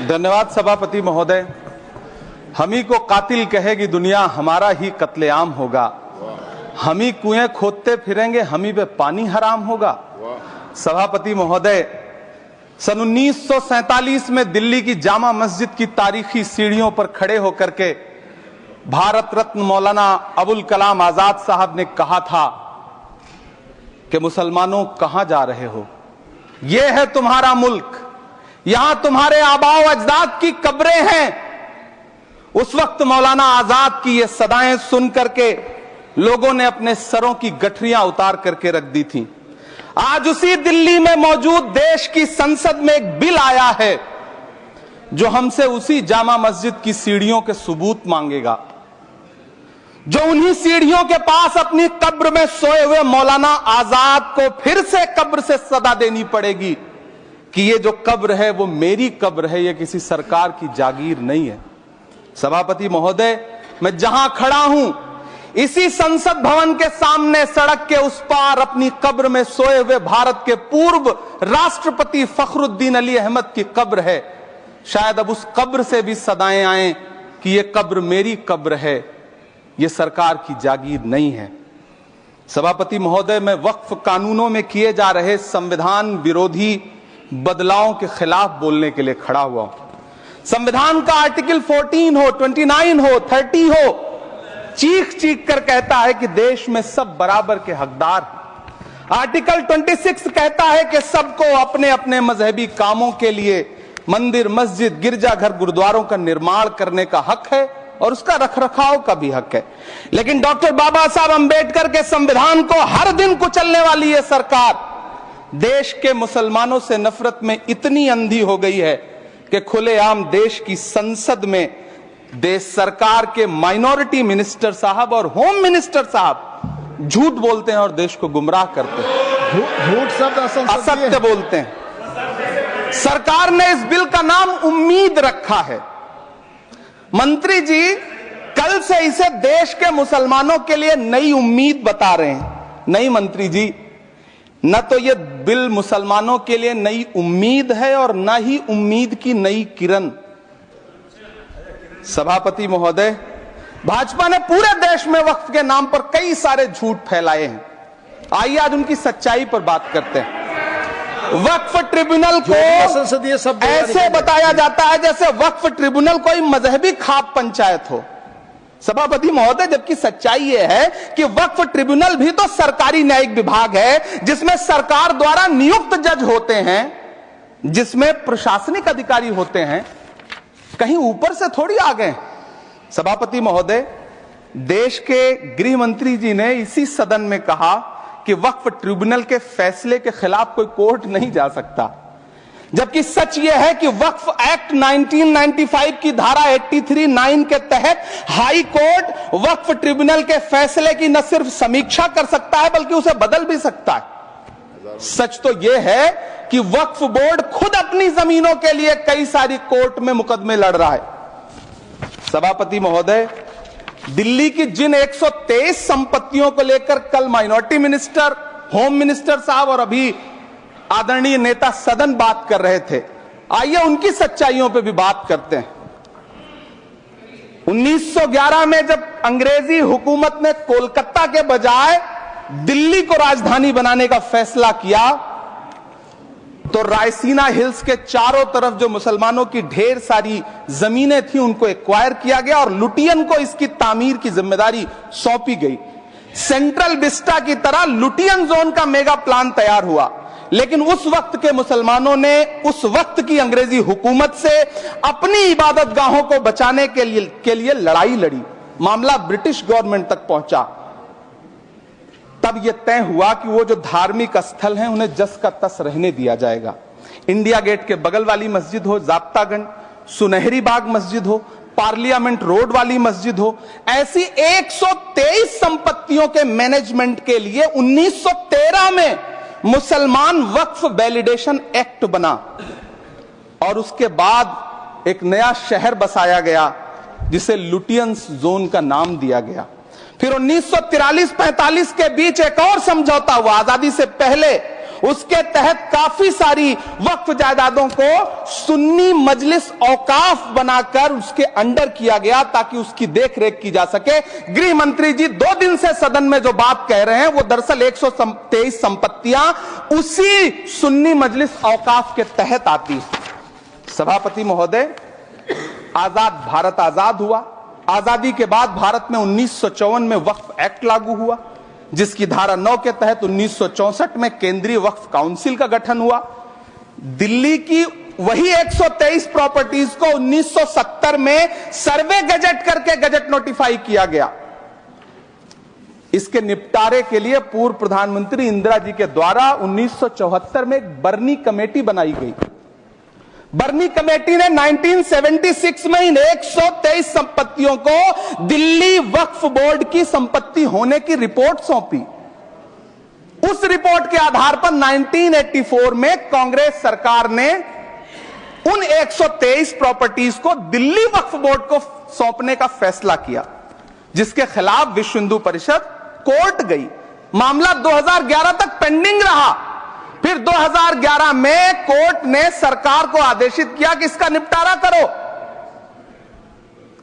धन्यवाद सभापति महोदय। हम ही को कातिल कहेगी दुनिया, हमारा ही कत्लेआम होगा। हम ही कुएं खोदते फिरेंगे, हम ही पे पानी हराम होगा। सभापति महोदय, सन 1947 में दिल्ली की जामा मस्जिद की तारीखी सीढ़ियों पर खड़े होकर के भारत रत्न मौलाना अबुल कलाम आजाद साहब ने कहा था कि मुसलमानों कहां जा रहे हो, यह है तुम्हारा मुल्क, यहां तुम्हारे आबाओ अजदाद की कब्रें हैं। उस वक्त मौलाना आजाद की ये सदाएं सुन करके लोगों ने अपने सरों की गठरियां उतार करके रख दी थी। आज उसी दिल्ली में मौजूद देश की संसद में एक बिल आया है जो हमसे उसी जामा मस्जिद की सीढ़ियों के सबूत मांगेगा, जो उन्हीं सीढ़ियों के पास अपनी कब्र में सोए हुए मौलाना आजाद को फिर से कब्र से सदा देनी पड़ेगी कि ये जो कब्र है वो मेरी कब्र है, ये किसी सरकार की जागीर नहीं है। सभापति महोदय, मैं जहां खड़ा हूं इसी संसद भवन के सामने सड़क के उस पार अपनी कब्र में सोए हुए भारत के पूर्व राष्ट्रपति फखरुद्दीन अली अहमद की कब्र है। शायद अब उस कब्र से भी सदाएं आए कि ये कब्र मेरी कब्र है, ये सरकार की जागीर नहीं है। सभापति महोदय, मैं वक्फ कानूनों में किए जा रहे संविधान विरोधी बदलावों के खिलाफ बोलने के लिए खड़ा हुआ हूं। संविधान का आर्टिकल 14 हो, 29 हो, 30 हो, चीख चीख कर कहता है कि देश में सब बराबर के हकदार हैं। आर्टिकल 26 कहता है कि सबको अपने अपने मजहबी कामों के लिए मंदिर, मस्जिद, गिरजाघर, गुरुद्वारों का निर्माण करने का हक है और उसका रखरखाव का भी हक है। लेकिन डॉक्टर बाबा साहब अंबेडकर के संविधान को हर दिन कुचलने वाली यह सरकार देश के मुसलमानों से नफरत में इतनी अंधी हो गई है कि खुलेआम देश की संसद में देश सरकार के माइनॉरिटी मिनिस्टर साहब और होम मिनिस्टर साहब झूठ बोलते हैं और देश को गुमराह करते हैं, झूठ शब्द असत्य बोलते हैं। सरकार ने इस बिल का नाम उम्मीद रखा है। मंत्री जी कल से इसे देश के मुसलमानों के लिए नई उम्मीद बता रहे हैं। नहीं मंत्री जी, न तो यह बिल मुसलमानों के लिए नई उम्मीद है और न ही उम्मीद की नई किरण। सभापति महोदय, भाजपा ने पूरे देश में वक्फ के नाम पर कई सारे झूठ फैलाए हैं। आइए आज उनकी सच्चाई पर बात करते हैं। वक्फ ट्रिब्यूनल को ऐसे बताया जाता है जैसे वक्फ ट्रिब्यूनल कोई मजहबी खाप पंचायत हो। सभापति महोदय, जबकि सच्चाई यह है कि वक्फ ट्रिब्यूनल भी तो सरकारी न्यायिक विभाग है जिसमें सरकार द्वारा नियुक्त जज होते हैं, जिसमें प्रशासनिक अधिकारी होते हैं, कहीं ऊपर से थोड़ी आ गए। सभापति महोदय, देश के गृह मंत्री जी ने इसी सदन में कहा कि वक्फ ट्रिब्यूनल के फैसले के खिलाफ कोई कोर्ट नहीं जा सकता, जबकि सच यह है कि वक्फ एक्ट 1995 की धारा 83(9) के तहत हाई कोर्ट वक्फ ट्रिब्यूनल के फैसले की न सिर्फ समीक्षा कर सकता है बल्कि उसे बदल भी सकता है। सच तो यह है कि वक्फ बोर्ड खुद अपनी जमीनों के लिए कई सारी कोर्ट में मुकदमे लड़ रहा है। सभापति महोदय, दिल्ली की जिन 123 संपत्तियों को लेकर कल माइनॉरिटी मिनिस्टर, होम मिनिस्टर साहब और अभी आदरणीय नेता सदन बात कर रहे थे, आइए उनकी सच्चाइयों पे भी बात करते हैं। 1911 में जब अंग्रेजी हुकूमत ने कोलकाता के बजाय दिल्ली को राजधानी बनाने का फैसला किया तो रायसीना हिल्स के चारों तरफ जो मुसलमानों की ढेर सारी जमीनें थी उनको एक्वायर किया गया और लुटियन को इसकी तामीर की जिम्मेदारी सौंपी गई। सेंट्रल विस्टा की तरह लुटियन जोन का मेगा प्लान तैयार हुआ, लेकिन उस वक्त के मुसलमानों ने उस वक्त की अंग्रेजी हुकूमत से अपनी इबादत गाहों को बचाने के लिए लड़ाई लड़ी। मामला ब्रिटिश गवर्नमेंट तक पहुंचा। तब यह तय हुआ कि वो जो धार्मिक स्थल हैं उन्हें जस का तस रहने दिया जाएगा। इंडिया गेट के बगल वाली मस्जिद हो, जाप्तागंज, सुनहरी बाग मस्जिद हो, पार्लियामेंट रोड वाली मस्जिद हो, ऐसी 123 संपत्तियों के मैनेजमेंट के लिए 1913 में मुसलमान वक्फ वैलिडेशन एक्ट बना और उसके बाद एक नया शहर बसाया गया जिसे लुटियंस जोन का नाम दिया गया। फिर 1943-45 के बीच एक और समझौता हुआ आजादी से पहले उसके तहत काफी सारी वक्फ जायदादों को सुन्नी मजलिस औकाफ बनाकर उसके अंडर किया गया ताकि उसकी देखरेख की जा सके। गृह मंत्री जी 2 दिन से सदन में जो बात कह रहे हैं वो दरअसल 123 संपत्तियां उसी सुन्नी मजलिस औकाफ के तहत आती है। सभापति महोदय, आजाद भारत आजाद हुआ। आजादी के बाद भारत में 1954 में वक्फ एक्ट लागू हुआ, जिसकी धारा 9 के तहत 1964 में केंद्रीय वक्फ काउंसिल का गठन हुआ। दिल्ली की वही 123 प्रॉपर्टीज को 1970 में सर्वे गजट करके गजट नोटिफाई किया गया। इसके निपटारे के लिए पूर्व प्रधानमंत्री इंदिरा जी के द्वारा 1974 में एक बर्नी कमेटी बनाई गई। बर्नी कमेटी ने 1976 में इन 123 संपत्तियों को दिल्ली वक्फ बोर्ड की संपत्ति होने की रिपोर्ट सौंपी। उस रिपोर्ट के आधार पर 1984 में कांग्रेस सरकार ने उन 123 प्रॉपर्टीज को दिल्ली वक्फ बोर्ड को सौंपने का फैसला किया, जिसके खिलाफ विश्व हिंदू परिषद कोर्ट गई। मामला 2011 तक पेंडिंग रहा। फिर 2011 में कोर्ट ने सरकार को आदेशित किया कि इसका निपटारा करो।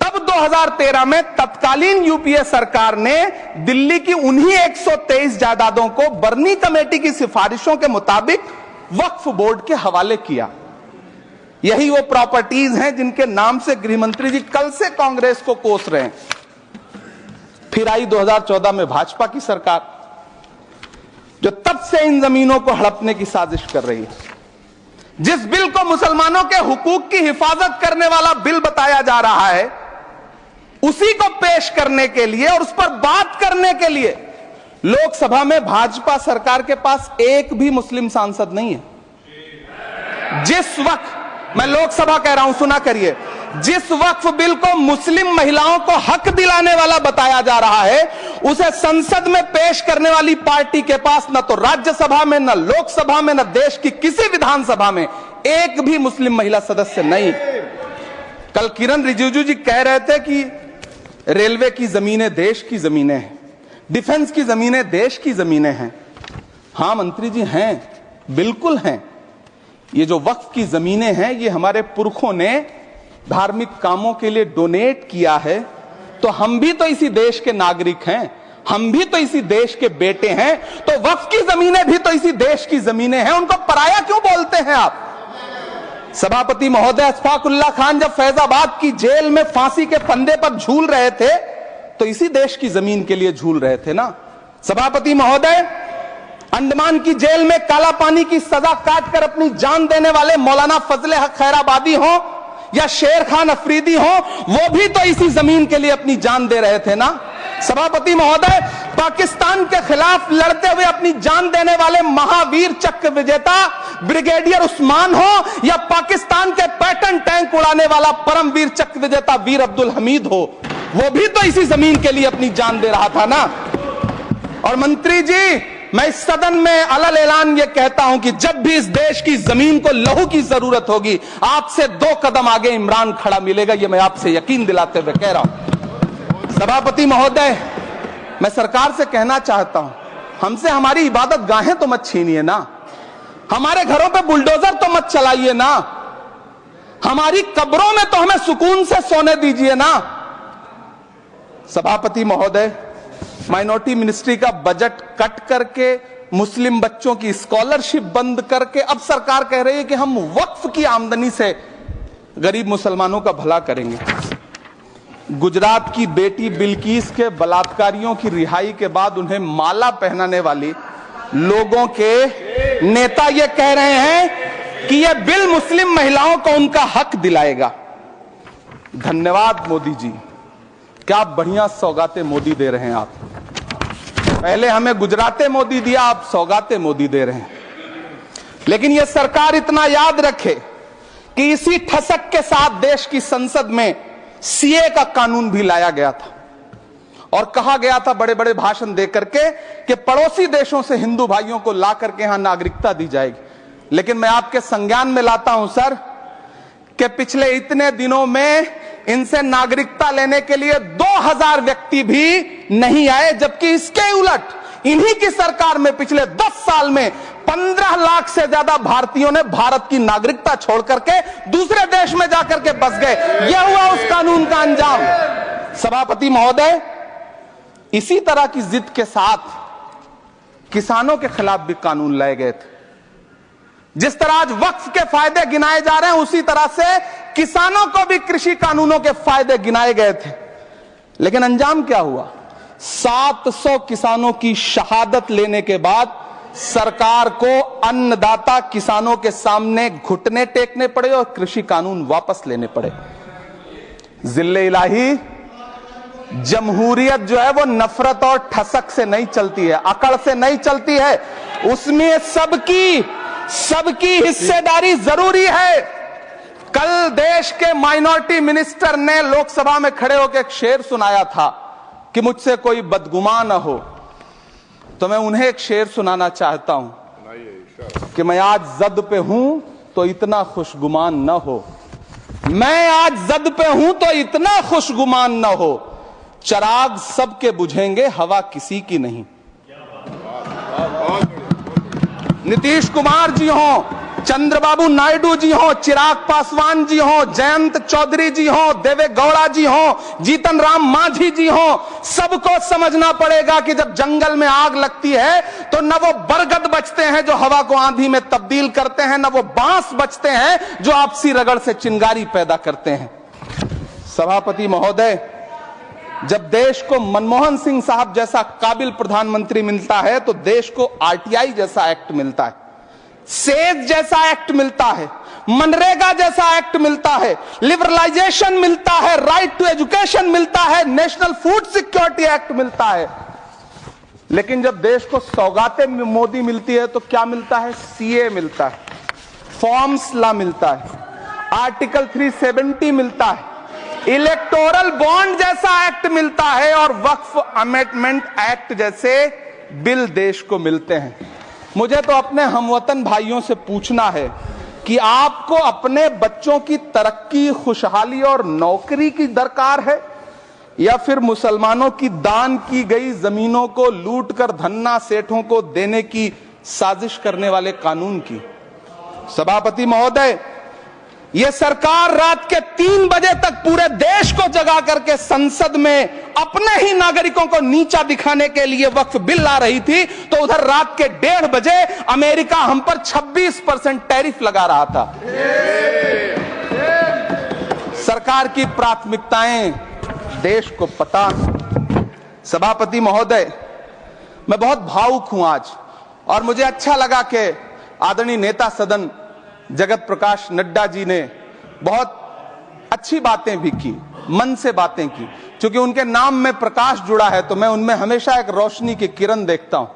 तब 2013 में तत्कालीन यूपीए सरकार ने दिल्ली की उन्हीं 123 जायदादों को बर्नी कमेटी की सिफारिशों के मुताबिक वक्फ बोर्ड के हवाले किया। यही वो प्रॉपर्टीज हैं जिनके नाम से गृह मंत्री जी कल से कांग्रेस को कोस रहे हैं। फिर आई 2014 में भाजपा की सरकार, जो तब से इन जमीनों को हड़पने की साजिश कर रही है। जिस बिल को मुसलमानों के हुकूक की हिफाजत करने वाला बिल बताया जा रहा है, उसी को पेश करने के लिए और उस पर बात करने के लिए लोकसभा में भाजपा सरकार के पास एक भी मुस्लिम सांसद नहीं है। जिस वक्त, मैं लोकसभा कह रहा हूं, सुना करिए, जिस वक्फ बिल को मुस्लिम महिलाओं को हक दिलाने वाला बताया जा रहा है, उसे संसद में पेश करने वाली पार्टी के पास न तो राज्यसभा में, न लोकसभा में, न देश की किसी विधानसभा में एक भी मुस्लिम महिला सदस्य नहीं। कल किरण रिजिजू जी कह रहे थे कि रेलवे की जमीनें देश की जमीनें हैं, डिफेंस की जमीनें देश की जमीनें हैं। हां मंत्री जी, हैं, बिल्कुल हैं। ये जो वक्फ की जमीनें हैं, ये हमारे पुरखों ने धार्मिक कामों के लिए डोनेट किया है। तो हम भी तो इसी देश के नागरिक हैं, हम भी तो इसी देश के बेटे हैं। तो वक्फ की जमीनें भी तो इसी देश की जमीनें हैं, उनको पराया क्यों बोलते हैं आप? सभापति महोदय, अशफाकुल्लाह खान जब फैजाबाद की जेल में फांसी के फंदे पर झूल रहे थे, तो इसी देश की जमीन के लिए झूल रहे थे ना। सभापति महोदय, अंडमान की जेल में काला पानी की सजा काटकर अपनी जान देने वाले मौलाना फजले हक खैराबादी हो या शेर खान अफरीदी हो, वो भी तो इसी जमीन के लिए अपनी जान दे रहे थे ना। सभापति महोदय, पाकिस्तान के खिलाफ लड़ते हुए अपनी जान देने वाले महावीर चक्र विजेता ब्रिगेडियर उस्मान हो या पाकिस्तान के पैटर्न टैंक उड़ाने वाला परमवीर चक्र विजेता वीर अब्दुल हमीद हो, वो भी तो इसी जमीन के लिए अपनी जान दे रहा था ना। और मंत्री जी, मैं इस सदन में अलग ऐलान ये कहता हूं कि जब भी इस देश की जमीन को लहू की जरूरत होगी, आपसे 2 कदम आगे इमरान खड़ा मिलेगा। ये मैं आपसे यकीन दिलाते हुए कह रहा हूं। सभापति महोदय, मैं सरकार से कहना चाहता हूं, हमसे हमारी इबादत गाहें तो मत छीनिए ना, हमारे घरों पे बुलडोजर तो मत चलाइए ना, हमारी कब्रों में तो हमें सुकून से सोने दीजिए ना। सभापति महोदय, माइनॉरिटी मिनिस्ट्री का बजट कट करके, मुस्लिम बच्चों की स्कॉलरशिप बंद करके अब सरकार कह रही है कि हम वक्फ की आमदनी से गरीब मुसलमानों का भला करेंगे। गुजरात की बेटी बिल्किस के बलात्कारियों की रिहाई के बाद उन्हें माला पहनाने वाली लोगों के नेता ये कह रहे हैं कि यह बिल मुस्लिम महिलाओं को उनका हक दिलाएगा। धन्यवाद मोदी जी, क्या बढ़िया सौगातें मोदी दे रहे हैं आप। पहले हमें गुजराते मोदी दिया, आप सौगातें मोदी दे रहे हैं। लेकिन यह सरकार इतना याद रखे कि इसी ठसक के साथ देश की संसद में सीए का कानून भी लाया गया था और कहा गया था बड़े बड़े भाषण देकर के कि पड़ोसी देशों से हिंदू भाइयों को ला करके यहां नागरिकता दी जाएगी। लेकिन मैं आपके संज्ञान में लाता हूं सर कि पिछले इतने दिनों में इनसे नागरिकता लेने के लिए 2000 व्यक्ति भी नहीं आए, जबकि इसके उलट इन्हीं की सरकार में पिछले 10 साल में 15 लाख से ज्यादा भारतीयों ने भारत की नागरिकता छोड़ करके दूसरे देश में जाकर के बस गए। यह हुआ उस कानून का अंजाम। सभापति महोदय, इसी तरह की जिद के साथ किसानों के खिलाफ भी कानून लाए गए थे। जिस तरह आज वक्फ के फायदे गिनाए जा रहे हैं, उसी तरह से किसानों को भी कृषि कानूनों के फायदे गिनाए गए थे। लेकिन अंजाम क्या हुआ? 700 किसानों की शहादत लेने के बाद सरकार को अन्नदाता किसानों के सामने घुटने टेकने पड़े और कृषि कानून वापस लेने पड़े। जिल्ले इलाही, जमहूरियत जो है वो नफरत और ठसक से नहीं चलती है, अकड़ से नहीं चलती है। उसमें सबकी हिस्सेदारी जरूरी है। कल देश के माइनॉरिटी मिनिस्टर ने लोकसभा में खड़े होकर एक शेर सुनाया था कि मुझसे कोई बदगुमान न हो, तो मैं उन्हें एक शेर सुनाना चाहता हूं कि मैं आज जद पे हूं तो इतना खुशगुमान न हो, मैं आज जद पे हूं तो इतना खुशगुमान न हो, चराग सबके बुझेंगे हवा किसी की नहीं। नीतीश कुमार जी हो, चंद्रबाबू नायडू जी हो, चिराग पासवान जी हो, जयंत चौधरी जी हो, देवे गौड़ा जी हो, जीतन राम मांझी जी हो, सबको समझना पड़ेगा कि जब जंगल में आग लगती है तो न वो बरगद बचते हैं जो हवा को आंधी में तब्दील करते हैं, न वो बांस बचते हैं जो आपसी रगड़ से चिंगारी पैदा करते हैं। सभापति महोदय, जब देश को मनमोहन सिंह साहब जैसा काबिल प्रधानमंत्री मिलता है तो देश को आरटीआई जैसा एक्ट मिलता है, सेज जैसा एक्ट मिलता है, मनरेगा जैसा एक्ट मिलता है, लिबरलाइजेशन मिलता है, राइट टू एजुकेशन मिलता है, नेशनल फूड सिक्योरिटी एक्ट मिलता है। लेकिन जब देश को सौगातें मोदी मिलती है तो क्या मिलता है? सीए मिलता है, फॉर्म्स लॉ मिलता है, आर्टिकल 370 मिलता है, इलेक्टोरल बॉन्ड जैसा एक्ट मिलता है और वक्फ अमेंडमेंट एक्ट जैसे बिल देश को मिलते हैं। मुझे तो अपने हमवतन भाइयों से पूछना है कि आपको अपने बच्चों की तरक्की, खुशहाली और नौकरी की दरकार है या फिर मुसलमानों की दान की गई जमीनों को लूटकर धन्ना सेठों को देने की साजिश करने वाले कानून की? सभापति महोदय, यह सरकार रात के 3 बजे तक पूरे देश को जगा करके संसद में अपने ही नागरिकों को नीचा दिखाने के लिए वक्फ बिल ला रही थी, तो उधर रात के 1:30 बजे अमेरिका हम पर 26% टैरिफ लगा रहा था। सरकार की प्राथमिकताएं देश को पता। सभापति महोदय, मैं बहुत भावुक हूं आज, और मुझे अच्छा लगा कि आदरणीय नेता सदन जगत प्रकाश नड्डा जी ने बहुत अच्छी बातें भी की, मन से बातें की। क्योंकि उनके नाम में प्रकाश जुड़ा है तो मैं उनमें हमेशा एक रोशनी की किरण देखता हूं।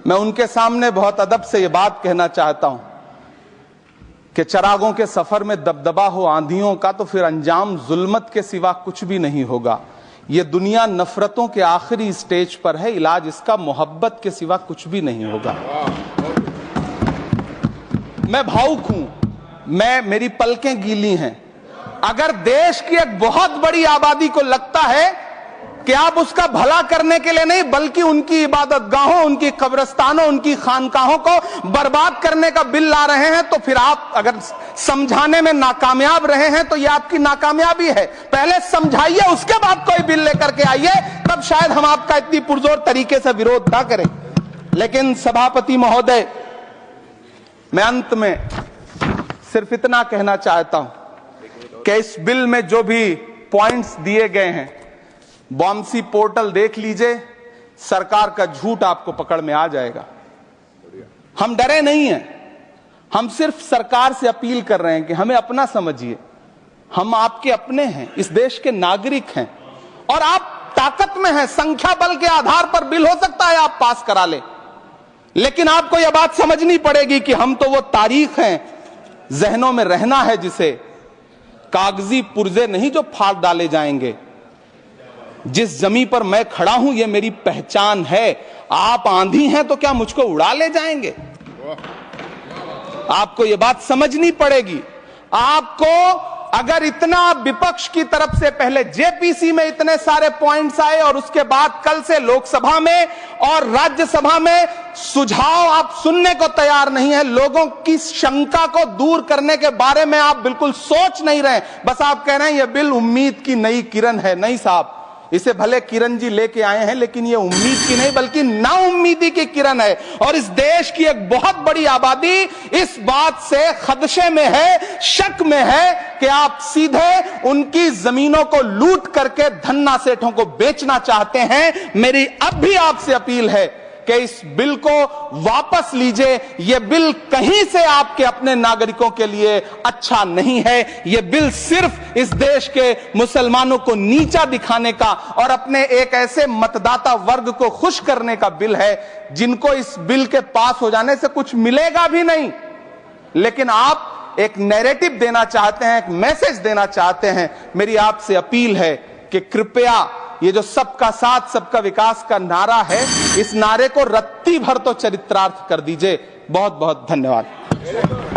मैं उनके सामने बहुत अदब से यह बात कहना चाहता हूं कि चरागों के सफर में दबदबा हो आंधियों का तो फिर अंजाम जुल्मत के सिवा कुछ भी नहीं होगा। यह दुनिया नफरतों के आखिरी स्टेज पर है, इलाज इसका मोहब्बत के सिवा कुछ भी नहीं होगा। मैं भावुक हूं, मेरी पलकें गीली हैं। अगर देश की एक बहुत बड़ी आबादी को लगता है कि आप उसका भला करने के लिए नहीं बल्कि उनकी इबादतगाहों, उनकी कब्रिस्तानों, उनकी खानकाहों को बर्बाद करने का बिल ला रहे हैं, तो फिर आप अगर समझाने में नाकामयाब रहे हैं तो यह आपकी नाकामयाबी है। पहले समझाइए, उसके बाद कोई बिल लेकर के आइए, तब शायद हम आपका इतनी पुरजोर तरीके से विरोध ना करें। लेकिन सभापति महोदय, मैं अंत में सिर्फ इतना कहना चाहता हूं कि इस बिल में जो भी पॉइंट्स दिए गए हैं, बॉम्सी पोर्टल देख लीजिए, सरकार का झूठ आपको पकड़ में आ जाएगा। हम डरे नहीं हैं, हम सिर्फ सरकार से अपील कर रहे हैं कि हमें अपना समझिए। हम आपके अपने हैं, इस देश के नागरिक हैं और आप ताकत में हैं। संख्या बल के आधार पर बिल हो सकता है आप पास करा ले, लेकिन आपको यह बात समझनी पड़ेगी कि हम तो वो तारीख हैं, जहनों में रहना है जिसे, कागजी पुर्जे नहीं जो फाड़ डाले जाएंगे। जिस जमीन पर मैं खड़ा हूं यह मेरी पहचान है। आप आंधी हैं तो क्या मुझको उड़ा ले जाएंगे? आपको यह बात समझनी पड़ेगी। आपको अगर इतना विपक्ष की तरफ से पहले जेपीसी में इतने सारे पॉइंट्स आए और उसके बाद कल से लोकसभा में और राज्यसभा में सुझाव आप सुनने को तैयार नहीं है, लोगों की शंका को दूर करने के बारे में आप बिल्कुल सोच नहीं रहे, बस आप कह रहे हैं यह बिल उम्मीद की नई किरण है। नहीं साहब, इसे भले किरण जी लेके आए हैं, लेकिन ये उम्मीद की नहीं बल्कि नाउम्मीदी की किरण है। और इस देश की एक बहुत बड़ी आबादी इस बात से खदशे में है, शक में है कि आप सीधे उनकी जमीनों को लूट करके धन्ना सेठों को बेचना चाहते हैं। मेरी अब भी आपसे अपील है कि इस बिल को वापस लीजिए। यह बिल कहीं से आपके अपने नागरिकों के लिए अच्छा नहीं है। यह बिल सिर्फ इस देश के मुसलमानों को नीचा दिखाने का और अपने एक ऐसे मतदाता वर्ग को खुश करने का बिल है जिनको इस बिल के पास हो जाने से कुछ मिलेगा भी नहीं, लेकिन आप एक नैरेटिव देना चाहते हैं, एक मैसेज देना चाहते हैं। मेरी आपसे अपील है कि कृपया ये जो सबका साथ सबका विकास का नारा है, इस नारे को रत्ती भर तो चरित्रार्थ कर दीजिए। बहुत बहुत धन्यवाद।